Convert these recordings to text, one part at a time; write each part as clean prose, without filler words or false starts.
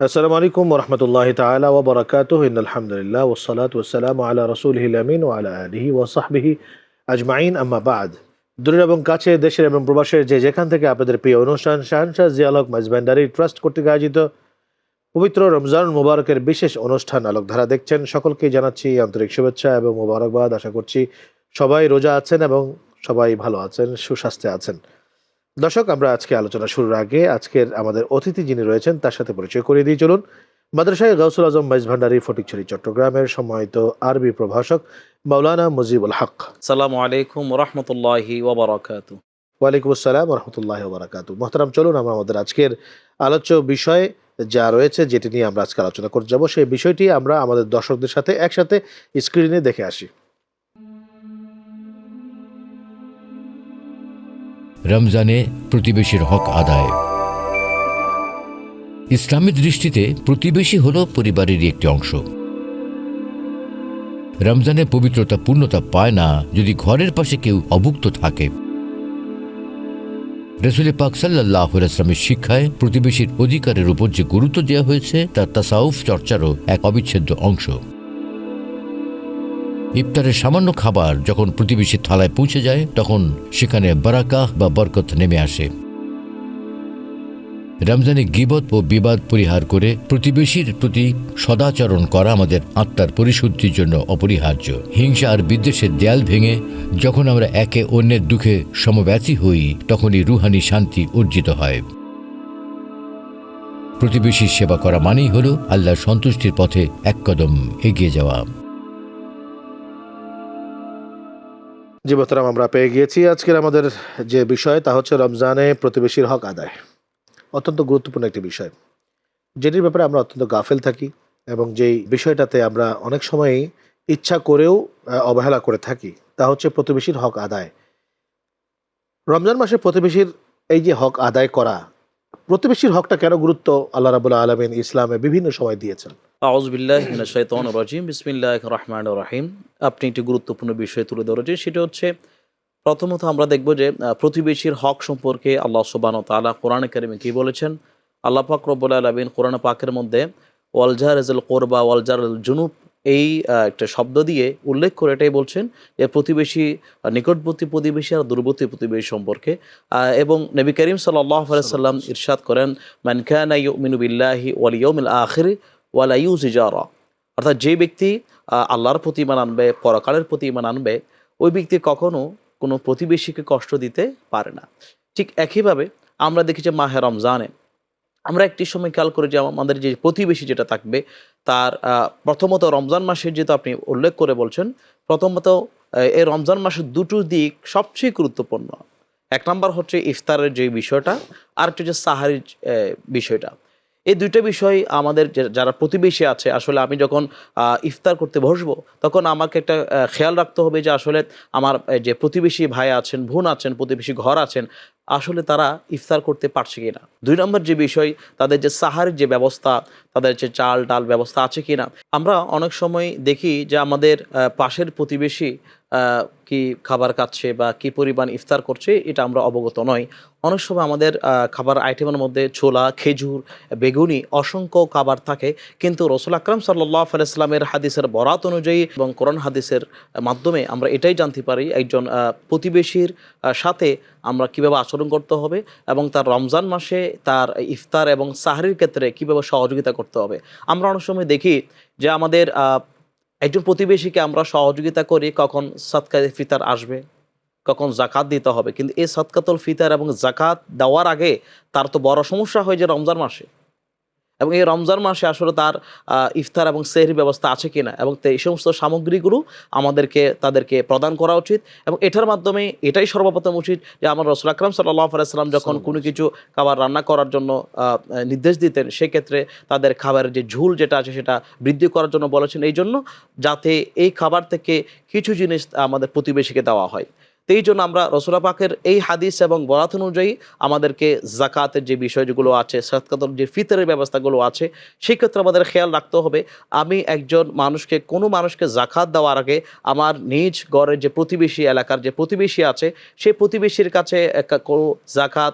আসসালামু আলাইকুম ওরহমতুল্লাহ তাআলা ওয়া বারাকাতুহু ইন্নাল হামদুলিল্লাহ ওয়াসসালাতু ওয়াসসালামু আলা রাসূলিহিল আমিন ওয়া আলা আলিহি ওয়া সাহবিহি আজমাইন আম্মা বা'দ। দূরের এবং কাছে, দেশের এবং প্রবাসের যে যেখান থেকে আপনাদের প্রিয় অনুষ্ঠান শাহনশাহ জিয়াউল হক মাইজভান্ডারি ট্রাস্ট কর্তৃক আয়োজিত পবিত্র রমজান মুবারকের বিশেষ অনুষ্ঠান আলোকধারা দেখছেন, সকলকে জানাচ্ছি আন্তরিক শুভেচ্ছা এবং মোবারকবাদ। আশা করছি সবাই রোজা আছেন এবং সবাই ভালো আছেন, সুস্বাস্থ্যে আছেন। দর্শক, আমরা আজকে আলোচনা শুরুর আগে আজকের আমাদের অতিথি যিনি রয়েছেন তার সাথে পরিচয় করিয়ে দিয়ে চলুন। মাদ্রাসায়ে গাউসুল আজম মাইজভান্ডারি ফটিকছড়ি চট্টগ্রামের সম্মানিত আরবি প্রভাষক মাওলানা মুজিবুল হক। আসসালামু আলাইকুম রহমতুল্লাহি ওয়া বারাকাতুহু। ওয়ালাইকুম আসসালাম রহমতুল্লাহ বারাকাতু। মোহতারাম, চলুন আমরা আমাদের আজকের আলোচ্য বিষয় যা রয়েছে, যেটি নিয়ে আমরা আজকে আলোচনা করতে যাব, সেই বিষয়টি আমরা আমাদের দর্শকদের সাথে একসাথে স্ক্রিনে দেখে আসি। রমজানে প্রতিবেশীর হক আদায়। ইসলামী দৃষ্টিতে প্রতিবেশী হল পরিবারেরই একটি অংশ। রমজানে পবিত্রতা পূর্ণতা পায় না যদি ঘরের পাশে কেউ অভুক্ত থাকে। রাসূল পাক সাল্লাল্লাহু আলাইহি ওয়াসাল্লামের শিক্ষায় প্রতিবেশীর অধিকারের উপর যে গুরুত্ব দেওয়া হয়েছে তা তাসাউফ চর্চারও এক অবিচ্ছেদ্য অংশ। ইফতারের সামান্য খাবার যখন প্রতিবেশীর থালায় পৌঁছে যায় তখন সেখানে বারাকাহ বা বরকত নেমে আসে। রমজানে গীবত ও বিবাদ পরিহার করে প্রতিবেশীর প্রতি সদাচরণ করা আমাদের আত্মার পরিশুদ্ধির জন্য অপরিহার্য। হিংসা আর বিদ্বেষের দেয়াল ভেঙে যখন আমরা একে অন্যের দুঃখে সমব্যথী হই তখনই রুহানি শান্তি অর্জিত হয়। প্রতিবেশীর সেবা করা মানেই হল আল্লাহর সন্তুষ্টির পথে এক কদম এগিয়ে যাওয়া। জি মোহতারাম, আমরা পেয়ে গিয়েছি আজকের আমাদের যে বিষয়, তা হচ্ছে রমজানে প্রতিবেশীর হক আদায়। অত্যন্ত গুরুত্বপূর্ণ একটি বিষয়, যেটির ব্যাপারে আমরা অত্যন্ত গাফেল থাকি এবং যেই বিষয়টাতে আমরা অনেক সময়ই ইচ্ছা করেও অবহেলা করে থাকি, তা হচ্ছে প্রতিবেশীর হক আদায়। রমজান মাসে প্রতিবেশীর এই যে হক আদায় করা, প্রতিবেশীর হকটা কেন গুরুত্ব আল্লাহ রাব্বুল আলামিন ইসলামে বিভিন্ন সময় দিয়েছেন? আউযু বিল্লাহি মিনাশ শাইতানির রাজিম। বিসমিল্লাহির রহমানির রহিম। আপনি একটি গুরুত্বপূর্ণ বিষয় তুলে ধরেছেন, সেটা হচ্ছে প্রথমত আমরা দেখব যে প্রতিবেশীর হক সম্পর্কে আল্লাহ সুবহানাহু ওয়া তাআলা কোরআনে কারিমে কি বলেছেন। আল্লাহ পাক রব্বুল আলামিন কোরআন পাকের মধ্যে ওয়াল জারিল কোরবা ওয়াল জারিল জুনুব এই একটা শব্দ দিয়ে উল্লেখ করে এটাই বলছেন যে প্রতিবেশী, নিকটবর্তী প্রতিবেশী আর দূরবর্তী প্রতিবেশী সম্পর্কে। এবং নবী করিম সাল্লাল্লাহু আলাইহি সাল্লাম ইরশাদ করেন, মান কানা ইউমিনু বিল্লাহি ওয়াল ইয়াউমিল আখির ওয়া লা ইউজি জারা। অর্থাৎ যে ব্যক্তি আল্লাহর প্রতি ঈমান আনবে, পরকালের প্রতি ঈমান আনবে, ওই ব্যক্তি কখনো কোনো প্রতিবেশীকে কষ্ট দিতে পারে না। ঠিক একইভাবে আমরা দেখি যে মাহে রমজানে আমরা একটি সময় খেয়াল করি যে আমাদের যে প্রতিবেশী যেটা থাকবে তার প্রথমত রমজান মাসের, যেহেতু আপনি উল্লেখ করে বলছেন, প্রথমত এই রমজান মাসের দুটো দিক সবচেয়ে গুরুত্বপূর্ণ। এক নম্বর হচ্ছে ইফতারের যে বিষয়টা, আর একটা হচ্ছে সাহারির বিষয়টা। এই দুইটা বিষয় আমাদের যারা প্রতিবেশী আছে, আসলে আমি যখন ইফতার করতে বসবো তখন আমাকে একটা খেয়াল রাখতে হবে যে আসলে আমার যে প্রতিবেশী ভাই আছেন, বোন আছেন, প্রতিবেশী ঘর আছেন, আসলে তারা ইফতার করতে পারছে কিনা। দুই নম্বর যে বিষয়, তাদের যে সাহারির যে ব্যবস্থা, তাদের যে চাল ডাল ব্যবস্থা আছে কিনা। আমরা অনেক সময় দেখি যে আমাদের পাশের প্রতিবেশী কি খাবার খাচ্ছে বা কি পরিমাণ ইফতার করছে এটা আমরা অবগত নই। অনেক সময় আমাদের খাবার আইটেমের মধ্যে ছোলা, খেজুর, বেগুনি অসংখ্য খাবার থাকে, কিন্তু রাসূল আকরাম সাল্লাল্লাহু আলাইহি ওয়াসাল্লামের হাদিসের বরাত অনুযায়ী এবং কোরআন হাদিসের মাধ্যমে আমরা এটাই জানতে পারি একজন প্রতিবেশীর সাথে আমরা কিভাবে আচরণ করতে হবে এবং তার রমজান মাসে তার ইফতার এবং সাহরির ক্ষেত্রে কিভাবে সহযোগিতা করতে হবে। আমরা অনেক সময় দেখি যে আমাদের একজন প্রতিবেশীকে আমরা সহযোগিতা করি কখন সদকায়ে ফিতর আসবে, কখন জাকাত দিতে হবে, কিন্তু এই সদকাতুল ফিতর এবং জাকাত দেওয়ার আগে তার তো বড় সমস্যা হয় যে রমজান মাসে, এবং এই রমজান মাসে আসলে তার ইফতার এবং সেহরির ব্যবস্থা আছে কিনা, এবং এই সমস্ত সামগ্রীগুলো তাদেরকে প্রদান করা উচিত। এবং এটার মাধ্যমে এটাই সর্বপ্রথম উচিত যে আমার রাসূল আকরাম সাল্লাল্লাহু আলাইহি ওয়াসাল্লাম যখন কোনো কিছু খাবার রান্না করার জন্য নির্দেশ দিতেন, সেক্ষেত্রে তাদের খাবারের যে ঝুল যেটা আছে সেটা বৃদ্ধি করার জন্য বলেছেন, এই জন্য যাতে এই খাবার থেকে কিছু জিনিস আমাদের প্রতিবেশীকে দেওয়া হয়। তো এই জন্য আমরা রসুল পাকের এই হাদিস এবং বরাত অনুযায়ী আমাদেরকে জাকাতের যে বিষয়গুলো আছে, সাদকাতুল যে ফিতরের ব্যবস্থাগুলো আছে, সেই ক্ষেত্রে আমাদের খেয়াল রাখতে হবে আমি একজন মানুষকে, কোনো মানুষকে জাকাত দেওয়ার আগে আমার নিজ ঘরের যে প্রতিবেশী, এলাকার যে প্রতিবেশী আছে, সেই প্রতিবেশীর কাছে কোনো জাকাত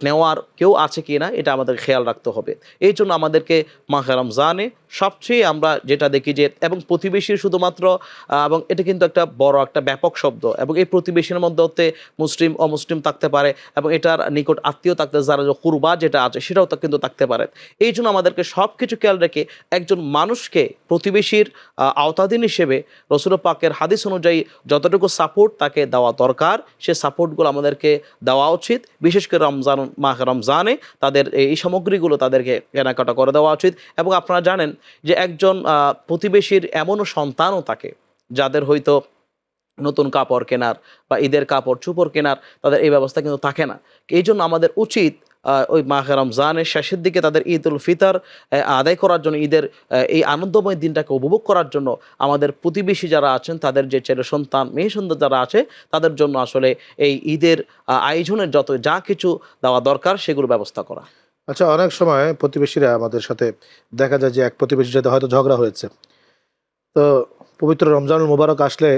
নেওয়ার কেউ আছে কি না এটা আমাদের খেয়াল রাখতে হবে। এই জন্য আমাদেরকে মাহে রমজানে সবচেয়ে আমরা যেটা দেখি যে, এবং প্রতিবেশীর শুধুমাত্র এবং এটা কিন্তু একটা বড় একটা ব্যাপক শব্দ, এবং এই প্রতিবেশীর মধ্যে হতে মুসলিম অমুসলিম থাকতে পারে, এবং এটার নিকট আত্মীয় থাকতে, যারা যে কুরবা যেটা আছে সেটাও কিন্তু থাকতে পারে। এই জন্য আমাদেরকে সব কিছু খেয়াল রেখে একজন মানুষকে প্রতিবেশীর আওতাধীন হিসেবে রসুল পাকের হাদিস অনুযায়ী যতটুকু সাপোর্ট তাকে দেওয়া দরকার, সে সাপোর্টগুলো আমাদেরকে দেওয়া উচিত। বিশেষ করে মাহে রমজানে তাদের এই সামগ্রীগুলো তাদেরকে কেনাকাটা করে দেওয়া উচিত। এবং আপনারা জানেন যে একজন প্রতিবেশীর এমনও সন্তানও থাকে যাদের হয়তো নতুন কাপড় কেনার বা ঈদের কাপড় চোপড় কেনার তাদের এই ব্যবস্থা কিন্তু থাকে না। এই জন্য আমাদের উচিত ওই মাহে রমজানের শেষের দিকে তাদের ঈদ উল ফিতর আদায় করার জন্য, ঈদের এই আনন্দময় দিনটাকে উপভোগ করার জন্য আমাদের প্রতিবেশী যারা আছেন, তাদের যে ছেলে সন্তান মেয়ে সন্তান যারা আছে, তাদের জন্য আসলে এই ঈদের আয়োজনের যত যা কিছু দেওয়া দরকার সেগুলো ব্যবস্থা করা। আচ্ছা, অনেক সময় প্রতিবেশীরা আমাদের সাথে দেখা যায় যে এক প্রতিবেশীর সাথে হয়তো ঝগড়া হয়েছে, তো পবিত্র রমজানুল মুবারক আসলে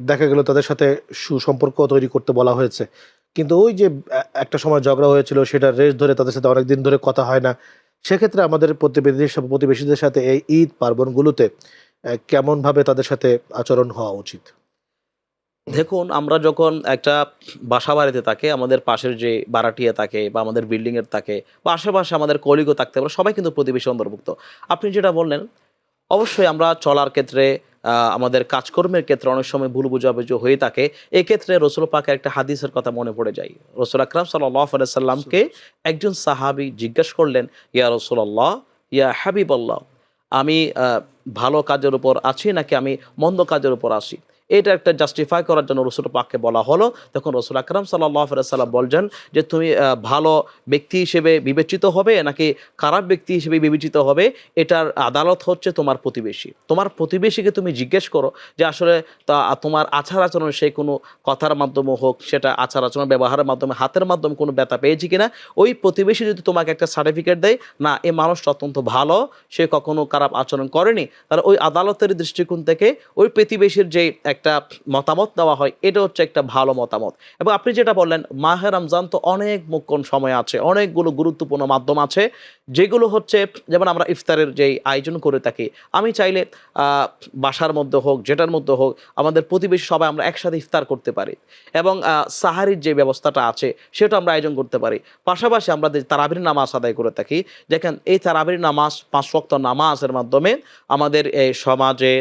দেখা গেল তাদের সাথে সুসম্পর্ক তৈরি করতে বলা হয়েছে, কিন্তু ওই যে একটা সময় ঝগড়া হয়েছিল সেটা রেশ ধরে তাদের সাথে অনেক দিন ধরে কথা হয় না। সেক্ষেত্রে আমাদের প্রতিবেশীদের সাথে এই ঈদ পার্বণগুলোতে কেমনভাবে তাদের সাথে আচরণ হওয়া উচিত? দেখুন, আমরা যখন একটা বাসা বাড়িতে থাকে, আমাদের পাশের যে ভাড়াটিয়া থাকে বা আমাদের বিল্ডিংয়ের থাকে বা আশেপাশে আমাদের কলিগও থাকতে পারে, সবাই কিন্তু প্রতিবেশী অন্তর্ভুক্ত। আপনি যেটা বললেন, অবশ্যই আমরা চলার ক্ষেত্রে আমাদের কাজকর্মের ক্ষেত্রে অনেক সময় ভুল বুঝাবুঝি হয়ে থাকে। এক্ষেত্রে রসুল পাকের একটা হাদিসের কথা মনে পড়ে যায়। রসুল আকরাম সাল্লাল্লাহু আলাইহি সাল্লামকে একজন সাহাবী জিজ্ঞেস করলেন, ইয়া রাসূলুল্লাহ, ইয়া হাবিবাল্লাহ, আমি ভালো কাজের উপর আছি নাকি আমি মন্দ কাজের উপর আছি? এটা একটা জাস্টিফাই করার জন্য রসুল পাককে বলা হলো। তখন রসুল আকরাম সাল্লাল্লাহু আলাইহি সাল্লাম বলছেন যে তুমি ভালো ব্যক্তি হিসেবে বিবেচিত হবে নাকি খারাপ ব্যক্তি হিসেবে বিবেচিত হবে, এটার আদালত হচ্ছে তোমার প্রতিবেশী। তোমার প্রতিবেশীকে তুমি জিজ্ঞেস করো যে আসলে তোমার আচার আচরণ, সে কোনো কথার মাধ্যমে হোক, সেটা আচার আচরণ ব্যবহারের মাধ্যমে, হাতের মাধ্যমে কোনো ব্যথা পেয়েছি কিনা। ওই প্রতিবেশী যদি তোমাকে একটা সার্টিফিকেট দেয়, না এই মানুষটা অত্যন্ত ভালো, সে কখনো খারাপ আচরণ করেনি, তাহলে ওই আদালতের দৃষ্টিকোণ থেকে ওই প্রতিবেশীর যে একটা মতামত দেওয়া হয়, এটা হচ্ছে একটা ভালো মতামত। এবং আপনি যেটা বললেন, মাহে রমজান তো অনেক মুখ্যম সময় আছে, অনেকগুলো গুরুত্বপূর্ণ মাধ্যম আছে, যেগুলো হচ্ছে যেমন আমরা ইফতারের যেই আয়োজন করে থাকি, আমি চাইলে বাসার মধ্যে হোক, যেটার মধ্যে হোক, আমাদের প্রতিবেশী সবাই আমরা একসাথে ইফতার করতে পারি, এবং সাহারির যে ব্যবস্থাটা আছে সেটা আমরা আয়োজন করতে পারি। পাশাপাশি আমরা তারাবির নামাজ আদায় করে থাকি। দেখেন, এই তারাবির নামাজ 5 ওয়াক্ত নামাজের মাধ্যমে আমাদের এই সমাজে,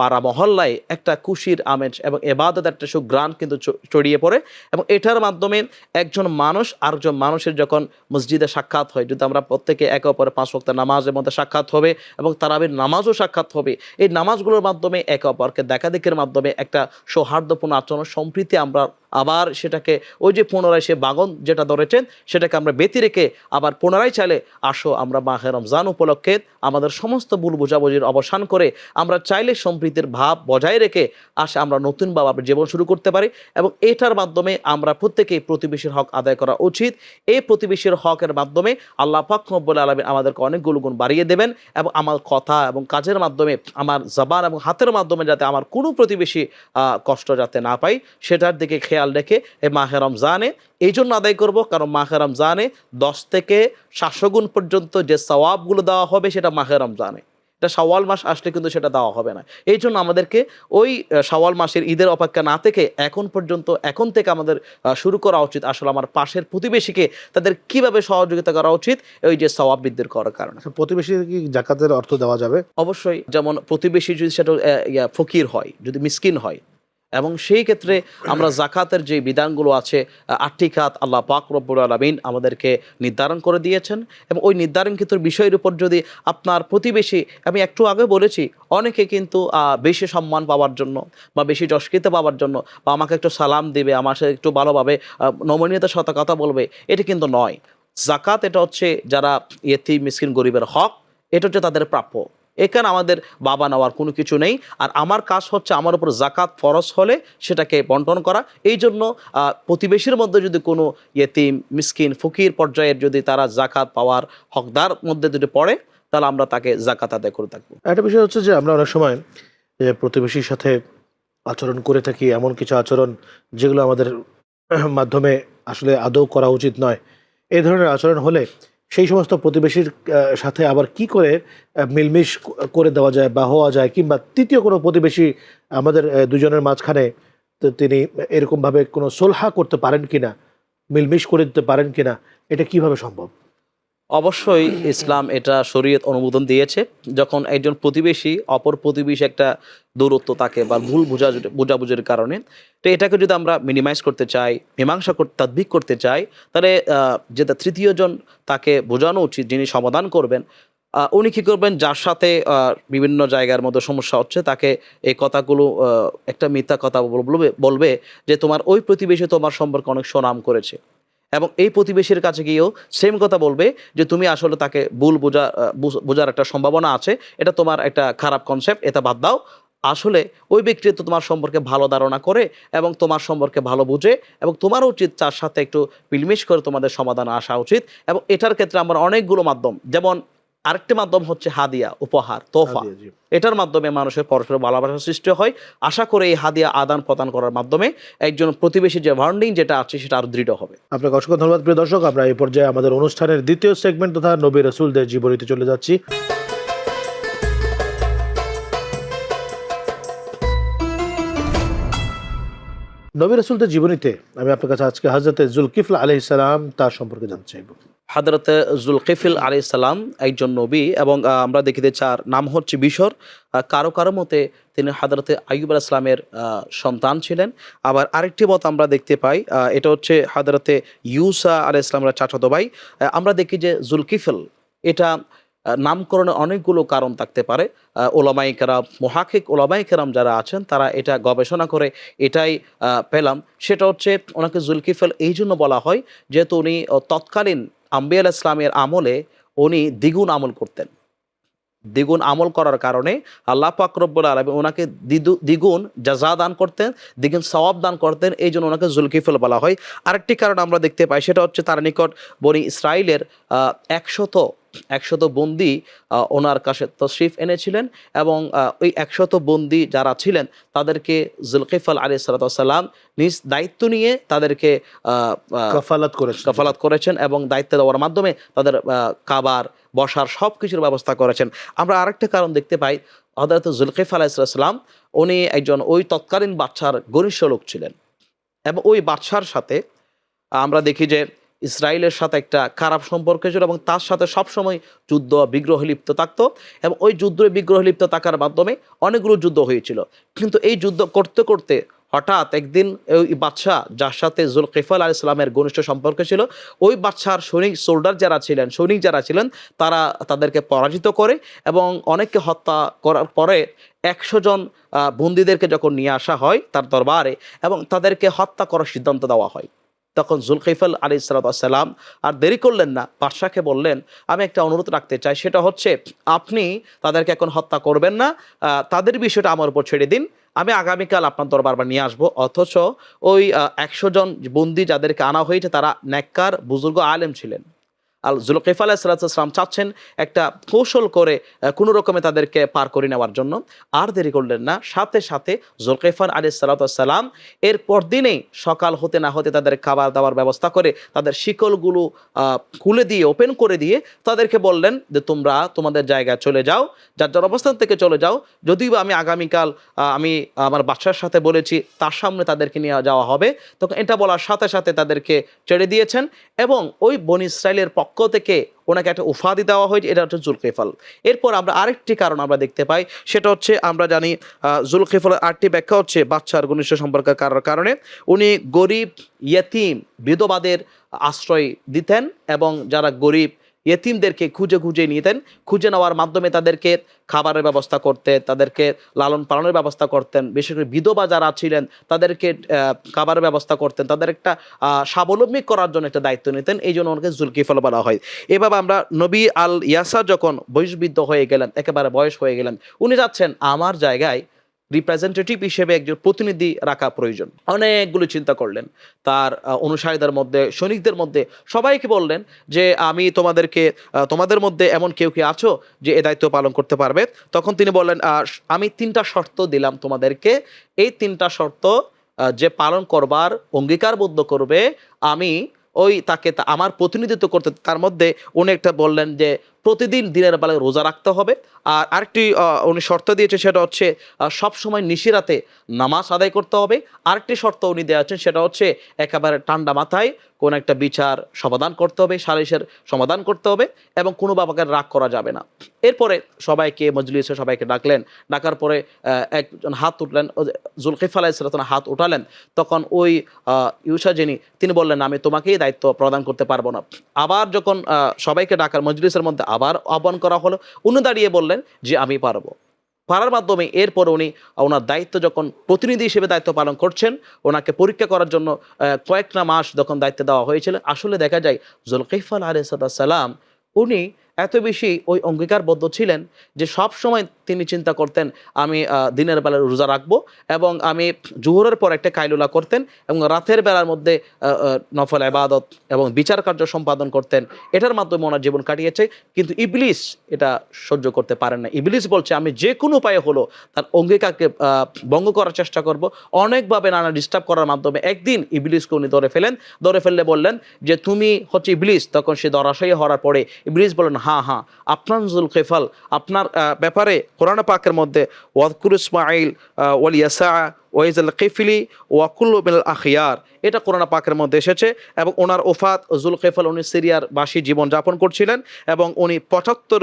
পাড়া মহল্লায় একটা খুশির আমেজ এবং এবাদত একটা সুঘ্রাণ কিন্তু ছড়িয়ে পড়ে। এবং এটার মাধ্যমে একজন মানুষ আরেকজন মানুষের যখন মসজিদে সাক্ষাৎ হয়, যদি আমরা প্রত্যেকে একে অপরের 5 ওয়াক্ত নামাজের মধ্যে সাক্ষাৎ হবে এবং তারাবির নামাজও সাক্ষাৎ হবে, এই নামাজগুলোর মাধ্যমে একে অপরকে দেখাদেখির মাধ্যমে একটা সৌহার্দ্যপূর্ণ আচরণ, সম্প্রীতি আমরা আবার সেটাকে ওই যে পুনরায় সে বাগন যেটা ধরেছেন সেটাকে আমরা ব্যতি রেখে আবার পুনরায় চাইলে আসো আমরা মাহে রমজান উপলক্ষে আমাদের সমস্ত ভুল বোঝাবুঝির অবসান করে আমরা চাইলে সম্প্রীতির ভাব বজায় রেখে আসে আমরা নতুনভাবে আমরা জীবন শুরু করতে পারি। এবং এটার মাধ্যমে আমরা প্রত্যেকেই প্রতিবেশীর হক আদায় করা উচিত। এই প্রতিবেশীর হকের মাধ্যমে আল্লাহ পাক রব্বুল আলামিন আমাদেরকে অনেকগুলো গুণ বাড়িয়ে দেবেন, এবং আমার কথা এবং কাজের মাধ্যমে, আমার জবান এবং হাতের মাধ্যমে যাতে আমার কোনো প্রতিবেশী কষ্ট যাতে না পাই, সেটার দিকে খেয়াল রেখে এই মাহে রমজানে এই জন্য আদায় করব, কারণ মাহে রমজানে 10 থেকে 700 গুণ পর্যন্ত যে সওয়াবগুলো দেওয়া হবে সেটা মাহে রমজানে, এটা শাওয়াল মাস আসলে কিন্তু সেটা দেওয়া হবে না। এই জন্য আমাদেরকে ওই শাওয়াল মাসের ঈদের অপেক্ষা না থেকে এখন থেকে আমাদের শুরু করা উচিত আসলে আমার পাশের প্রতিবেশীকে তাদের কিভাবে সহযোগিতা করা উচিত, ওই যে সওয়াব বৃদ্ধির করার কারণে। প্রতিবেশী কি জাকাতের অর্থ দেওয়া যাবে? অবশ্যই, যেমন প্রতিবেশী যদি সেটা ফকির হয়, যদি মিসকিন হয়, এবং সেই ক্ষেত্রে আমরা জাকাতের যে বিধানগুলো আছে, 8টি খাত আল্লাহ পাক রব্বুল আলামিন আমাদেরকে নির্ধারণ করে দিয়েছেন। এবং ওই নির্ধারণকৃত বিষয়ের উপর যদি আপনার প্রতিবেশী, আমি একটু আগে বলেছি, অনেকে কিন্তু বেশি সম্মান পাওয়ার জন্য বা বেশি যশকৃত পাওয়ার জন্য বা আমাকে একটু সালাম দিবে, আমার সাথে একটু ভালোভাবে নমনীয়তার সাথে কথা বলবে, এটা কিন্তু নয়। জাকাত এটা হচ্ছে যারা ইয়েতিম মিসকিন গরিবের হক, এটা হচ্ছে তাদের প্রাপ্য। এখানে আমাদের বাবা নেওয়ার কোনো কিছু নেই। আর আমার কাজ হচ্ছে আমার উপর জাকাত ফরজ হলে সেটাকে বন্টন করা। এই জন্য প্রতিবেশীর মধ্যে যদি কোনো ইয়েতিম, মিসকিন, ফকির পর্যায়ের যদি তারা জাকাত পাওয়ার হকদার মধ্যে যদি পড়ে, তাহলে আমরা তাকে জাকাত আদায় করে থাকবো। একটা বিষয় হচ্ছে যে আমরা অনেক সময় প্রতিবেশীর সাথে আচরণ করে থাকি, এমন কিছু আচরণ যেগুলো আমাদের মাধ্যমে আসলে আদৌ করা উচিত নয়। এই ধরনের আচরণ হলে সেই সমস্ত প্রতিবেশীর সাথে আবার কি করে মিলমিশ করে দেওয়া যায় বা হওয়া যায়, কিংবা তৃতীয় কোনো প্রতিবেশী আমাদের দুজনের মাঝখানে তিনি এরকমভাবে কোনো সোলহা করতে পারেন কিনা, মিলমিশ করে দিতে পারেন কিনা, এটা কিভাবে সম্ভব? অবশ্যই ইসলাম এটা শরীয়ত অনুমোদন দিয়েছে। যখন একজন প্রতিবেশী অপর প্রতিবেশী একটা দূরত্ব থাকে বা ভুল বোঝাবুঝির কারণে, তো এটাকে যদি আমরা মিনিমাইজ করতে চাই, মীমাংসা করতে তাদবিক করতে চাই, তাহলে যেটা তৃতীয় জন তাকে বোঝানো উচিত, যিনি সমাধান করবেন। উনি কী করবেন, যার সাথে বিভিন্ন জায়গার মধ্যে সমস্যা হচ্ছে তাকে এই কথাগুলো একটা মিথ্যা কথা বলবে যে তোমার ওই প্রতিবেশী তোমার সম্পর্কে অনেক সুনাম করেছে, এবং এই প্রতিবেশীর কাছে গিয়েও সেম কথা বলবে যে তুমি আসলে তাকে ভুল বোঝার একটা সম্ভাবনা আছে, এটা তোমার একটা খারাপ কনসেপ্ট, এটা বাদ দাও। আসলে ওই ব্যক্তি তো তোমার সম্পর্কে ভালো ধারণা করে এবং তোমার সম্পর্কে ভালো বুঝে, এবং তোমার উচিত তার সাথে একটু মিলমিশ করে তোমাদের সমাধানে আসা উচিত। এবং এটার ক্ষেত্রে আমরা অনেকগুলো মাধ্যম, যেমন আরেকটি মাধ্যম হচ্ছে হাদিয়া, উপহার, তোহফা। হাদিয়া, জি। এটার মাধ্যমে মানুষের পরস্পর ভালোবাসার সৃষ্টি হয়। আশা করে এই হাদিয়া আদান প্রদান করার মাধ্যমে একজন প্রতিবেশীর যে বন্ডিং যেটা আছে সেটা আরো দৃঢ় হবে। আপনাকে অসংখ্য ধন্যবাদ প্রিয় দর্শক। আমরা এই পর্যায়ে আমাদের অনুষ্ঠানের দ্বিতীয় সেগমেন্ট তথা নবী রাসূলদের জীবনীতে চলে যাচ্ছি। নবী রাসূলদের জীবনীতে আমি আপনার কাছে আজকে হযরতে যুলকিফল আলাইহিস সালাম তার সম্পর্কে জানতে চাইব। হযরতে যুলকিফল আলাইহিস সালাম একজন নবী, এবং আমরা দেখিতে চার নাম হচ্ছে বিশর। কারো কারো মতে তিনি হযরতে আইয়ুব আলাইহিস সালামের সন্তান ছিলেন। আবার আরেকটি মত আমরা দেখতে পাই, এটা হচ্ছে হযরতে ইউসা আলাইহিস সালামের চাচাতো ভাই। আমরা দেখি যে যুলকিফল এটা নামকরণে অনেকগুলো কারণ থাকতে পারে। ওলামায়ে কেরাম, মুহাক্কিক ওলামায়ে কেরাম যারা আছেন তারা এটা গবেষণা করে এটাই পেলাম, সেটা হচ্ছে ওনাকে যুলকিফল এই জন্য বলা হয় যেহেতু উনি তৎকালীন আম্বিয়া আলাইহিস সালামের আমলে উনি দ্বিগুণ আমল করতেন। দ্বিগুণ আমল করার কারণে আল্লাহ পাক রব্বুল আলামিন ওনাকে দ্বিগুণ জাযা দান করতেন, দ্বিগুণ সওয়াব দান করতেন, এই জন্য ওনাকে যুলকিফল বলা হয়। আরেকটি কারণ আমরা দেখতে পাই, সেটা হচ্ছে তার নিকট বনি ইসরাইলের 100 বন্দী ওনার কাছে তশরিফ এনেছিলেন, এবং ওই 100 বন্দী যারা ছিলেন তাদেরকে যুলকিফল আলাইহিস সালাম নিজ দায়িত্ব নিয়ে তাদেরকে কাফালাত করেছেন, এবং দায়িত্ব দেওয়ার মাধ্যমে তাদের খাবার, বসার সব কিছুর ব্যবস্থা করেছেন। আমরা আরেকটা কারণ দেখতে পাই, হযরত যুলকিফল আলাইহিস সালাম উনি একজন ওই তৎকালীন বাদশার ঘনিষ্ঠ লোক ছিলেন, এবং ওই বাদশার সাথে আমরা দেখি যে ইসরায়েলের সাথে একটা খারাপ সম্পর্ক ছিল, এবং তার সাথে সবসময় যুদ্ধ বিগ্রহে লিপ্ত থাকতো, এবং ওই যুদ্ধে বিগ্রহে লিপ্ত থাকার মাধ্যমে অনেকগুলো যুদ্ধ হয়েছিল। কিন্তু এই যুদ্ধ করতে করতে হঠাৎ একদিন ওই বাদশাহ যার সাথে যুলকিফল আলাইহিস সালামের ঘনিষ্ঠ সম্পর্ক ছিল, ওই বাদশার সৈনিক যারা ছিলেন তারা তাদেরকে পরাজিত করে, এবং অনেককে হত্যা করার পরে 100 জন বন্দীদেরকে যখন নিয়ে আসা হয় তার দরবারে, এবং তাদেরকে হত্যা করার সিদ্ধান্ত দেওয়া হয়, তখন যুলকিফল আলাইহিস সালাম আর দেরি করলেন না, বাদশাকে বললেন আমি একটা অনুরোধ রাখতে চাই, সেটা হচ্ছে আপনি তাদেরকে এখন হত্যা করবেন না, তাদের বিষয়টা আমার উপর ছেড়ে দিন, আমি আগামীকাল আপনার দরবার নিয়ে আসবো। অথচ ওই 100 জন বন্দী যাদেরকে আনা হয়েছে তারা নেককার বুজুর্গ আলেম ছিলেন। আর যুলকিফল আলাইহিস সালাম চাচ্ছেন একটা কৌশল করে কোনো রকমে তাদেরকে পার করে নেওয়ার জন্য। আর দেরি করলেন না, সাথে সাথে যুলকিফল আলাইহিস সালাম এর পরদিনেই সকাল হতে না হতে তাদের খাবার দাবার ব্যবস্থা করে তাদের শিকলগুলো খুলে দিয়ে, ওপেন করে দিয়ে তাদেরকে বললেন যে তোমরা তোমাদের জায়গায় চলে যাও, যার যার অবস্থান থেকে চলে যাও, যদিও আমি আগামীকাল আমি আমার বাদশার সাথে বলেছি তার সামনে তাদেরকে নিয়ে যাওয়া হবে। তখন এটা বলার সাথে সাথে তাদেরকে ছেড়ে দিয়েছেন, এবং ওই বনি ইসরাইলের পক্ষ থেকে ওনাকে একটা উপাধি দেওয়া হয়, এটা হচ্ছে যুলকিফল। এরপর আমরা আরেকটি কারণ আমরা দেখতে পাই, সেটা হচ্ছে আমরা জানি যুলকিফলের আরেকটি ব্যাখ্যা হচ্ছে বাদশার ঘনিষ্ঠ সম্পর্কের কারণে উনি গরিব, ইয়েতিম, বিধবাদের আশ্রয় দিতেন, এবং যারা গরিব ইয়েতিমদেরকে খুঁজে খুঁজে নিতেন, খুঁজে নেওয়ার মাধ্যমে তাদেরকে খাবারের ব্যবস্থা করতেন, তাদেরকে লালন পালনের ব্যবস্থা করতেন, বিশেষ করে বিধবা যারা ছিলেন তাদেরকে খাবারের ব্যবস্থা করতেন, তাদের একটা স্বাবলম্বী করার জন্য একটা দায়িত্ব নিতেন। এই জন্য ওনাকে জুলকিফল বলা হয়। এভাবে আমরা নবী আল ইয়াসা যখন বয়সবৃদ্ধ হয়ে গেলেন, একেবারে বয়স হয়ে গেলেন, উনি যাচ্ছেন আমার জায়গায় রিপ্রেজেন্টেটিভ হিসেবে একজন প্রতিনিধি রাখা প্রয়োজন। অনেকগুলো চিন্তা করলেন, তার অনুসারীদের মধ্যে, সৈনিকদের মধ্যে সবাইকে বললেন যে আমি তোমাদের মধ্যে এমন কেউ কি আছো যে এ দায়িত্ব পালন করতে পারবে? তখন তিনি বললেন আমি 3টা শর্ত দিলাম তোমাদেরকে, এই 3টা শর্ত যে পালন করবার অঙ্গীকারবদ্ধ করবে আমি তাকে আমার প্রতিনিধিত্ব করতে। তার মধ্যে উনি একটা বললেন যে প্রতিদিন দিনের বেলায় রোজা রাখতে হবে, আর আরেকটি উনি শর্ত দিয়েছে সেটা হচ্ছে সবসময় নিশিরাতে নামাজ আদায় করতে হবে। আরেকটি শর্ত উনি দেওয়া আছেন সেটা হচ্ছে একেবারে ঠান্ডা মাথায় কোন একটা বিচার সমাধান করতে হবে, সালিশের সমাধান করতে হবে, এবং কোনো বাবাকে রাগ করা যাবে না। এরপরে সবাইকে মজলিসে সবাইকে ডাকলেন, ডাকার পরে একজন হাত উঠলেন, জুলকিফল আলাইহিস সালাম হাত উঠালেন। তখন ওই ইউসা যিনি, তিনি বললেন আমি তোমাকেই দায়িত্ব প্রদান করতে পারবো না। আবার যখন সবাইকে ডাকার মজলিসের মধ্যে আবার আহ্বান করা হলো, উনি দাঁড়িয়ে বললেন যে আমি পারবো। পারার মাধ্যমে এরপর উনি ওনার দায়িত্ব যখন প্রতিনিধি হিসেবে দায়িত্ব পালন করছেন, ওনাকে পরীক্ষা করার জন্য কয়েকটা মাস যখন দায়িত্ব দেওয়া হয়েছিল, আসলে দেখা যায় জুলকিফল আলাইহিস সালাম উনি এত বেশি ওই অঙ্গীকারবদ্ধ ছিলেন যে সব সময় তিনি চিন্তা করতেন আমি দিনের বেলায় রোজা রাখবো, এবং আমি জোহরের পর একটা কাইলুলা করতেন, এবং রাতের বেলার মধ্যে নফল ইবাদত এবং বিচার কার্য সম্পাদন করতেন। এটার মাধ্যমে ওনার জীবন কাটিয়েছে। কিন্তু ইবলিস এটা সহ্য করতে পারেন না। ইবলিস বলছে আমি যে কোনো উপায়ে হলো তার অঙ্গীকারকে ভঙ্গ করার চেষ্টা করব। অনেকভাবে নানা ডিস্টার্ব করার মাধ্যমে একদিন ইবলিসকে উনি ধরে ফেললে বললেন যে তুমি হচ্ছে ইবলিস। তখন সে ধরাশায়ী হওয়ার পরে ইবলিস বললেন হ্যাঁ, আপনার জুলকিফল, আপনার ব্যাপারে কোরআন পাকের মধ্যে ওয়াজকুর ইসমাঈল ওয়াল ইয়াসা ওয়াইজাল কিফলি ওয়াকুল্লু মিনাল আখিয়ার, এটা কোরআন পাকের মধ্যে এসেছে। এবং ওনার ওফাত, জুলকিফল উনি সিরিয়ার বাসী জীবনযাপন করছিলেন, এবং উনি 75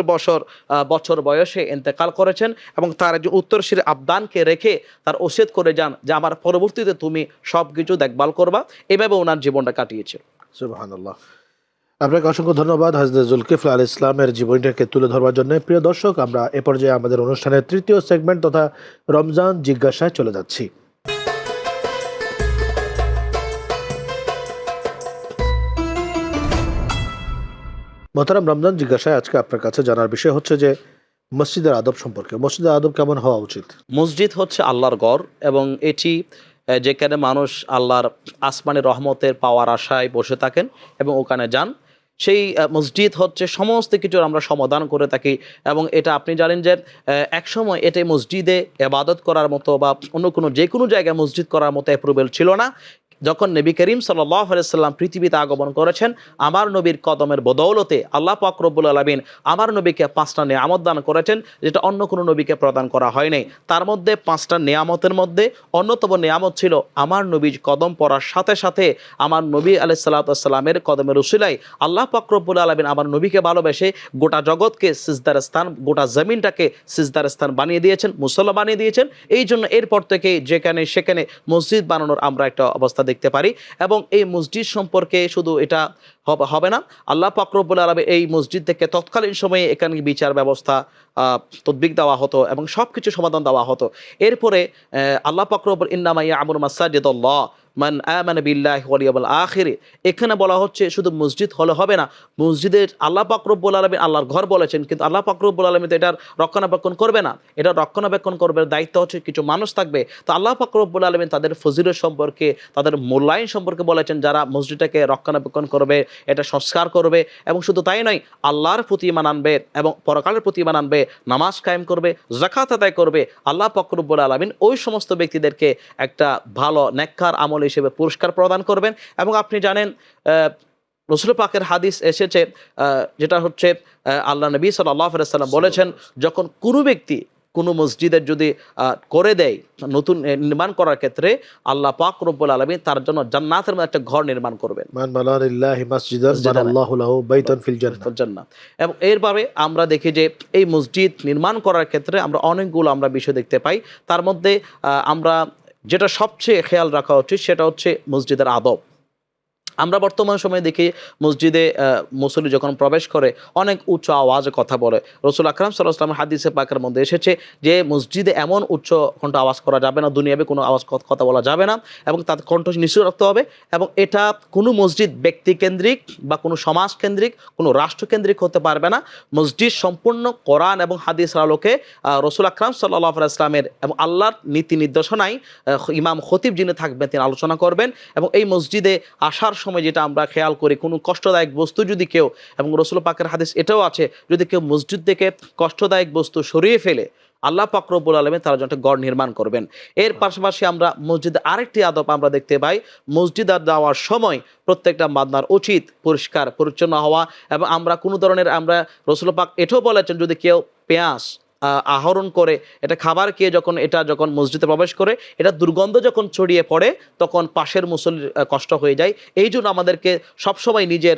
বছর বয়সে ইন্তেকাল করেছেন, এবং তার একজন উত্তরসূরি আবদানকে রেখে তার ওসিয়ত করে যান যে আমার পরবর্তীতে তুমি সব কিছু দেখভাল করবা। এভাবে ওনার জীবনটা কাটিয়েছিল। সুবহানাল্লাহ। আপনাকে অসংখ্য ধন্যবাদ হযরত জুলকিফল আলাইহিস সালামের জীবনীটাকে তুলে ধরবার জন্য। প্রিয় দর্শক, আমরা এ পর্যায়ে আমাদের অনুষ্ঠানের তৃতীয় সেগমেন্ট তথা রমজান জিজ্ঞাসায় চলে যাচ্ছি। মোহতারাম, রমজান জিজ্ঞাসায় আজকে আপনার কাছে জানার বিষয় হচ্ছে যে মসজিদের আদব সম্পর্কে। মসজিদের আদব কেমন হওয়া উচিত? মসজিদ হচ্ছে আল্লাহর ঘর, এবং এটি যেখানে মানুষ আল্লাহর আসমানি রহমতের পাওয়ার আশায় বসে থাকেন এবং ওখানে যান। সেই মসজিদ হচ্ছে সমস্ত কিছুর আমরা সমাধান করে থাকি। এবং এটা আপনি জানেন যে একসময় এটাই মসজিদে ইবাদত করার মতো বা অন্য কোনো যে কোনো জায়গায় মসজিদ করার মতো অ্যাপ্রুভেল ছিল না। যখন নবী করিম সাল্লাল্লাহু আলাইহি সাল্লাম পৃথিবীতে আগমন করেছেন, আমার নবীর কদমের বদৌলতে আল্লাহ পাক রব্বুল আলামিন আমার নবীকে 5টা নিয়ামত দান করেছেন, যেটা অন্য কোনো নবীকে প্রদান করা হয়নি। তার মধ্যে 5টা নিয়ামতের মধ্যে অন্যতম নিয়ামত ছিল আমার নবীর কদম পড়ার সাথে সাথে আমার নবী আলাইহিস সালাতু ওয়াস সালামের কদমের উসিলায় আল্লাহ পাক রব্বুল আলামিন আমার নবীকে ভালোবেসে গোটা জগৎকে সিজদার স্থান, গোটা জমিনটাকে সিজদার স্থান বানিয়ে দিয়েছেন, মুসল্লা বানিয়ে দিয়েছেন। এই জন্য এরপর থেকে যেখানে সেখানে মসজিদ বানানোর আমরা একটা অবস্থা দেখতে পারি। এবং এই মসজিদ সম্পর্কে শুধু এটা হবে না, আল্লাহ পাক রব্বুল আলামিন এই মসজিদ থেকে তৎকালীন সময়ে এখানে বিচার ব্যবস্থা তদবিক দেওয়া হতো এবং সব কিছু সমাধান দেওয়া হতো। এরপরে আল্লাহ পাক রব্বুল ইন্নামা ইয়ামুরু মাসাজিদাল্লাহ মান আমানা বিল্লাহি ওয়াল ইয়াউমিল আখির, এখানে বলা হচ্ছে শুধু মসজিদ হলে হবে না, মসজিদের আল্লাহ পাক রব্বুল আলামিন আল্লাহর ঘর বলেছেন, কিন্তু আল্লাহ পাক রব্বুল আলামিন তো এটার রক্ষণাবেক্ষণ করবে না। এটা রক্ষণাবেক্ষণ করবে দায়িত্ব হচ্ছে কিছু মানুষ থাকবে। তো আল্লাহ পাক রব্বুল আলামিন তাদের ফজিলত সম্পর্কে, তাদের মূল্যায়ন সম্পর্কে বলেছেন, যারা মসজিদটাকে রক্ষণাবেক্ষণ করবে, এটা সংস্কার করবে, এবং শুধু তাই নয়, আল্লাহর প্রতি ঈমান আনবে এবং পরকালের প্রতি ঈমান আনবে, নামাজ কায়েম করবে, যাকাত আদায় করবে, আল্লাহ পাক রব্বুল আলামিন ওই সমস্ত ব্যক্তিদেরকে একটা ভালো নেককার আমল হিসেবে পুরস্কার প্রদান করবেন। এবং আপনি জানেন রাসূল পাকের হাদিস এসেছে, যেটা হচ্ছে আল্লাহ নবী সাল্লাল্লাহু আলাইহি ওয়াসাল্লাম বলেছেন, যখন কোনো ব্যক্তি কোনো মসজিদের যদি করে দেয় নতুন নির্মাণ করার ক্ষেত্রে, আল্লাহ পাক রব্বুল আলামিন তার জন্য জান্নাতের মধ্যে একটা ঘর নির্মাণ করবেন। মান বানা লিল্লাহি মাসজিদান বানাল্লাহু লাহু বাইতান ফিল জান্নাহ। এবং এরভাবে আমরা দেখি যে এই মসজিদ নির্মাণ করার ক্ষেত্রে আমরা অনেকগুলো আমরা বিষয় দেখতে পাই। তার মধ্যে আমরা যেটা সবচেয়ে খেয়াল রাখা উচিত সেটা হচ্ছে মসজিদের আদব। আমরা বর্তমান সময়ে দেখি মসজিদে মুসল্লি যখন প্রবেশ করে অনেক উচ্চ আওয়াজে কথা বলে। রসুল আকরাম সাল্লাল্লাহু আলাইহি ওয়াসাল্লাম হাদিসে পাকের মধ্যে এসেছে যে মসজিদে এমন উচ্চ কণ্ঠ আওয়াজ করা যাবে না, দুনিয়াবে কোনো আওয়াজ কথা বলা যাবে না, এবং তার কণ্ঠ নিচু রাখতে হবে। এবং এটা কোনো মসজিদ ব্যক্তিকেন্দ্রিক বা কোনো সমাজকেন্দ্রিক, কোনো রাষ্ট্রকেন্দ্রিক হতে পারবে না। মসজিদ সম্পূর্ণ কোরআন এবং হাদিসের আলোকে রসুল আকরাম সাল্লাল্লাহু আলাইহি ওয়াসাল্লামের এবং আল্লাহর নীতি নির্দেশনায় ইমাম খতিব যিনি থাকবেন তিনি আলোচনা করবেন। এবং এই মসজিদে আসার সময় যেটা আমরা খেয়াল করি, কোনো কষ্টদায়ক বস্তু যদি কেউ, এবং রসুল পাকের হাদিস এটাও আছে, যদি কেউ মসজিদ থেকে কষ্টদায়ক বস্তু সরিয়ে ফেলে আল্লাহ পাক রব্বুল আলামিন তার জন্য গড় নির্মাণ করবেন। এর পাশাপাশি আমরা মসজিদে আরেকটি আদব আমরা দেখতে পাই, মসজিদে যাওয়ার সময় প্রত্যেকটা বান্দার উচিত পরিষ্কার পরিচ্ছন্ন হওয়া। এবং আমরা কোনো ধরনের, আমরা রসুল পাক এটাও বলেছেন যদি কেউ পেঁয়াজ আহরণ করে এটা খাবার খেয়ে যখন মসজিদে প্রবেশ করে, এটা দুর্গন্ধ যখন ছড়িয়ে পড়ে তখন পাশের মুসল্লির কষ্ট হয়ে যায়। এই জন্য আমাদেরকে সবসময় নিজের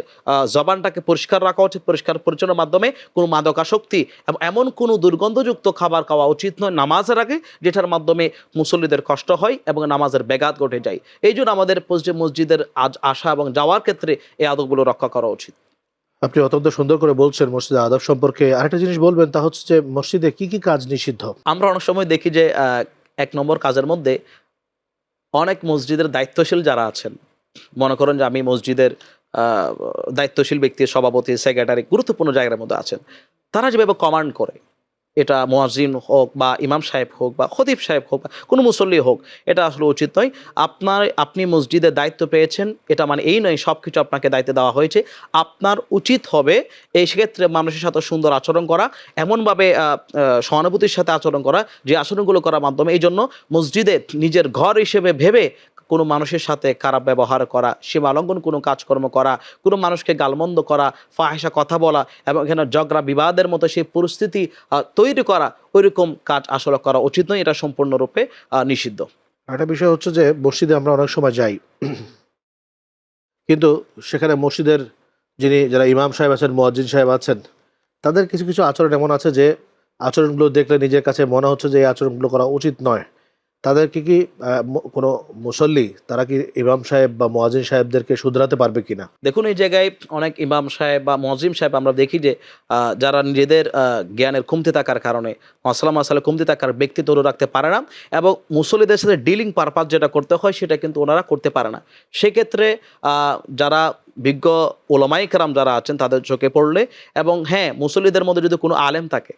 জবানটাকে পরিষ্কার রাখা উচিত, পরিষ্কার পরিচ্ছন্নের মাধ্যমে। কোনো মাদকাসক্তি এবং এমন কোনো দুর্গন্ধযুক্ত খাবার খাওয়া উচিত নয় নামাজের আগে, যেটার মাধ্যমে মুসল্লিদের কষ্ট হয় এবং নামাজের ব্যাঘাত ঘটে যায়। এই জন্য আমাদের মসজিদের আসা এবং যাওয়ার ক্ষেত্রে এই আদবগুলো রক্ষা করা উচিত। আপনি অত্যন্ত সুন্দর করে বলছেন মসজিদের আদব সম্পর্কে। আরেকটা জিনিস বলবেন, তা হচ্ছে যে মসজিদে কি কি কাজ নিষিদ্ধ? আমরা অনেক সময় দেখি যে 1 নম্বর কাজের মধ্যে অনেক মসজিদের দায়িত্বশীল যারা আছেন, মনে করেন যে আমি মসজিদের দায়িত্বশীল ব্যক্তি, সভাপতি, সেক্রেটারি, গুরুত্বপূর্ণ জায়গার মধ্যে আছেন, তারা যেভাবে কমান্ড করে, এটা মুয়াজ্জিন হোক বা ইমাম সাহেব হোক বা খতিব সাহেব হোক বা কোনো মুসল্লি হোক, এটা আসলে উচিত নয়। আপনি মসজিদের দায়িত্ব পেয়েছেন, এটা মানে এই নয় সব কিছু আপনাকে দায়িত্ব দেওয়া হয়েছে। আপনার উচিত হবে এই সেক্ষেত্রে মানুষের সাথে সুন্দর আচরণ করা, এমনভাবে সহানুভূতির সাথে আচরণ করা যে আচরণগুলো করার মাধ্যমে, এই জন্য মসজিদে নিজের ঘর হিসেবে ভেবে কোনো মানুষের সাথে খারাপ ব্যবহার করা, সীমালঙ্ঘন কোনো কাজকর্ম করা, কোনো মানুষকে গালমন্দ করা, ফাহিশা কথা বলা এবং এখানে ঝগড়া বিবাদের মতো সেই পরিস্থিতি তৈরি করা, ওইরকম কাজ আসলে করা উচিত নয়। এটা সম্পূর্ণরূপে নিষিদ্ধ। একটা বিষয় হচ্ছে যে মসজিদে আমরা অনেক সময় যাই, কিন্তু সেখানে মসজিদের যারা ইমাম সাহেব আছেন, মুয়াজ্জিন সাহেব আছেন, তাদের কিছু কিছু আচরণ এমন আছে যে আচরণগুলো দেখলে নিজের কাছে মনে হচ্ছে যে এই আচরণগুলো করা উচিত নয়। তাদেরকে কি কোনো মুসল্লি তারা কি ইমাম সাহেব বা মুয়াজ্জিন সাহেবদেরকে শুধরাতে পারবে কিনা? দেখুন, এই জায়গায় অনেক ইমাম সাহেব বা মুয়াজ্জিন সাহেব আমরা দেখি যে যারা নিজেদের জ্ঞানের কমতি থাকার কারণে, মাসালা কমতি থাকার ব্যক্তি ধরে রাখতে পারে না, এবং মুসল্লিদের সাথে ডিলিং পারপাস যেটা করতে হয় সেটা কিন্তু ওনারা করতে পারে না। সেক্ষেত্রে যারা বিজ্ঞ ওলামায়ে কেরাম যারা আছেন তাদের চোখে পড়লে, এবং হ্যাঁ, মুসল্লিদের মধ্যে যদি কোনো আলেম থাকে,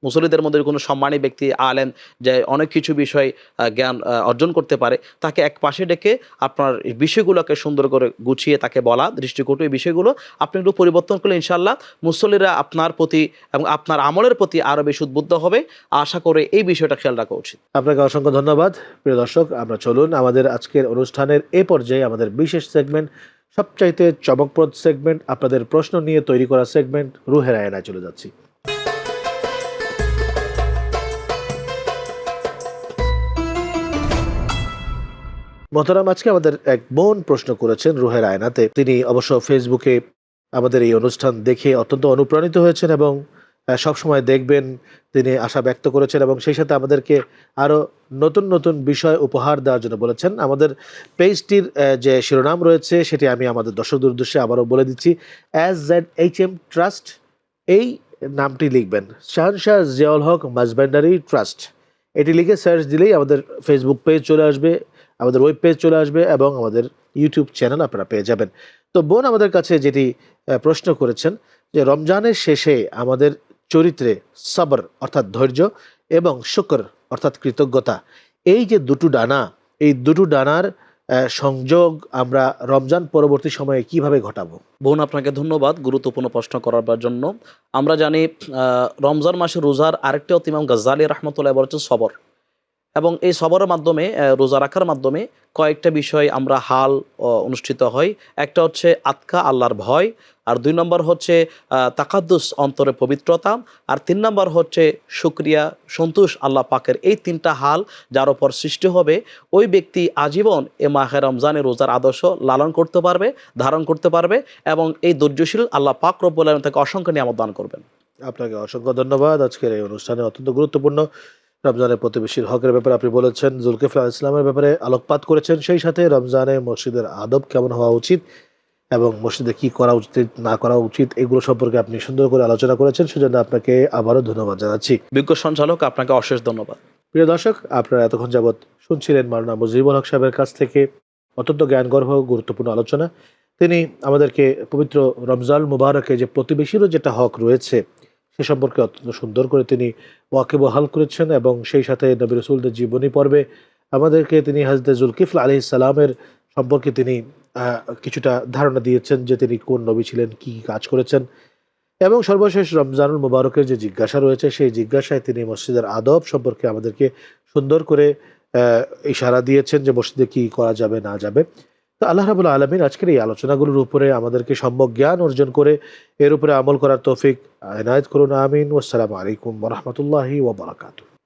মুসল্লিদের মধ্যে কোনো সম্মানী ব্যক্তি আলেম যে অনেক কিছু বিষয় জ্ঞান অর্জন করতে পারে, তাকে এক পাশে ডেকে আপনার বিষয়গুলোকে সুন্দর করে গুছিয়ে তাকে বলা, দৃষ্টিকটু এই বিষয়গুলো আপনি একটু পরিবর্তন করলে ইনশাআল্লাহ মুসল্লিরা আপনার প্রতি এবং আপনার আমলের প্রতি আরও বেশি উদ্বুদ্ধ হবে। আশা করে এই বিষয়টা খেয়াল রাখা উচিত। আপনাকে অসংখ্য ধন্যবাদ। প্রিয় দর্শক, আমরা চলুন আমাদের আজকের অনুষ্ঠানের এ পর্যায়ে আমাদের বিশেষ সেগমেন্ট, সবচাইতে চমকপ্রদ সেগমেন্ট, আপনাদের প্রশ্ন নিয়ে তৈরি করা সেগমেন্ট রুহের আয়নায় চলে যাচ্ছি। মোহতারাম, আজকে আমাদের এক বোন প্রশ্ন করেছেন রুহের আয়নাতে। তিনি অবশ্য ফেসবুকে আমাদের এই অনুষ্ঠান দেখে অত্যন্ত অনুপ্রাণিত হয়েছেন এবং সবসময় দেখবেন তিনি আশা ব্যক্ত করেছেন, এবং সেই সাথে আমাদেরকে আরও নতুন নতুন বিষয় উপহার দেওয়ার জন্য বলেছেন। আমাদের পেজটির যে শিরোনাম রয়েছে সেটি আমি আমাদের দর্শকদের উদ্দেশ্যে আবারও বলে দিচ্ছি, SZHM ট্রাস্ট। এই নামটি লিখবেন, শাহনশাহ জিয়াউল হক মাঝভান্ডারি ট্রাস্ট। এটি লিখে সার্চ দিলেই আমাদের ফেসবুক পেজ চলে আসবে, আমাদের ওয়েব পেজ চলে আসবে এবং আমাদের ইউটিউব চ্যানেল আপনারা পেয়ে যাবেন। তো বোন আমাদের কাছে যেটি প্রশ্ন করেছেন যে রমজানের শেষে আমাদের চরিত্রে সবর অর্থাৎ ধৈর্য এবং শুকর অর্থাৎ কৃতজ্ঞতা, এই যে দুটো ডানা, এই দুটো ডানার সংযোগ আমরা রমজান পরবর্তী সময়ে কিভাবে ঘটাবো? বোন, আপনাকে ধন্যবাদ গুরুত্বপূর্ণ প্রশ্ন করার জন্য। আমরা জানি রমজান মাসে রোজার আরেকটি ইমাম গাজ্জালী রাহমাতুল্লাহ বলেছেন সবর, এবং এই সবরের মাধ্যমে, রোজা রাখার মাধ্যমে কয়েকটা বিষয় আমরা হাল অনুষ্ঠিত হয়। একটা হচ্ছে আতকা, আল্লাহর ভয়, আর 2 নম্বর হচ্ছে তাকাদ্দুস, অন্তরে পবিত্রতা, আর 3 নম্বর হচ্ছে শুকরিয়া, সন্তোষ আল্লাহ পাকের। এই 3টা হাল যার ওপর সৃষ্টি হবে, ওই ব্যক্তি আজীবন এ মাহে রমজানের রোজার আদর্শ লালন করতে পারবে, ধারণ করতে পারবে, এবং এই ধৈর্যশীল আল্লাহ পাক রব্বুল আলামিন তাকে অসংখ্য নিয়ামত দান করবেন। আপনাকে অসংখ্য ধন্যবাদ। আজকের এই অনুষ্ঠানে অত্যন্ত গুরুত্বপূর্ণ রমজানের প্রতিবেশীর হকের ব্যাপারে আপনি বলেছেন, জুলকিফল ইসলামের ব্যাপারে আলোকপাত করেছেন, সেই সাথে রমজানে মসজিদের আদব কেমন হওয়া উচিত এবং মসজিদে কি করা উচিত না করা উচিত এগুলো সম্পর্কে আপনি সুন্দর করে আলোচনা করেছেন, সেজন্য আপনাকে আবারও ধন্যবাদ জানাচ্ছি। বিজ্ঞ সঞ্চালক, আপনাকে অশেষ ধন্যবাদ। প্রিয় দর্শক, আপনারা এতক্ষণ যাবৎ শুনছিলেন মাওলানা মুজিবুল হক সাহেবের কাছ থেকে অত্যন্ত জ্ঞানগর্ভ গুরুত্বপূর্ণ আলোচনা। তিনি আমাদেরকে পবিত্র রমজান মুবারকে যে প্রতিবেশীরও যেটা হক রয়েছে সে সম্পর্কে অত্যন্ত সুন্দর করে তিনি ওয়াকিবহাল করেছেন, এবং সেই সাথে নবী রাসূলদের জীবনী পর্বে আমাদেরকে তিনি হযরত জুলকিফল আলাইহিস সালামের সম্পর্কে তিনি কিছুটা ধারণা দিয়েছেন যে তিনি কোন নবী ছিলেন, কি কাজ করেছেন, এবং সর্বশেষ রমজানুল মুবারকের যে জিজ্ঞাসা রয়েছে সেই জিজ্ঞাসায় তিনি মসজিদের আদব সম্পর্কে আমাদেরকে সুন্দর করে ইশারা দিয়েছেন যে মসজিদে কি করা যাবে না যাবে। তো আল্লাহ রাব্বুল আলামিন আজকের এই আলোচনাগুলোর উপরে আমাদেরকে সম্যক জ্ঞান অর্জন করে এর উপরে আমল করার তৌফিক এনায়েত করুন, আমিন। ওয়াসসালামু আলাইকুম ওয়া রাহমাতুল্লাহি ওয়া বারাকাতুহু।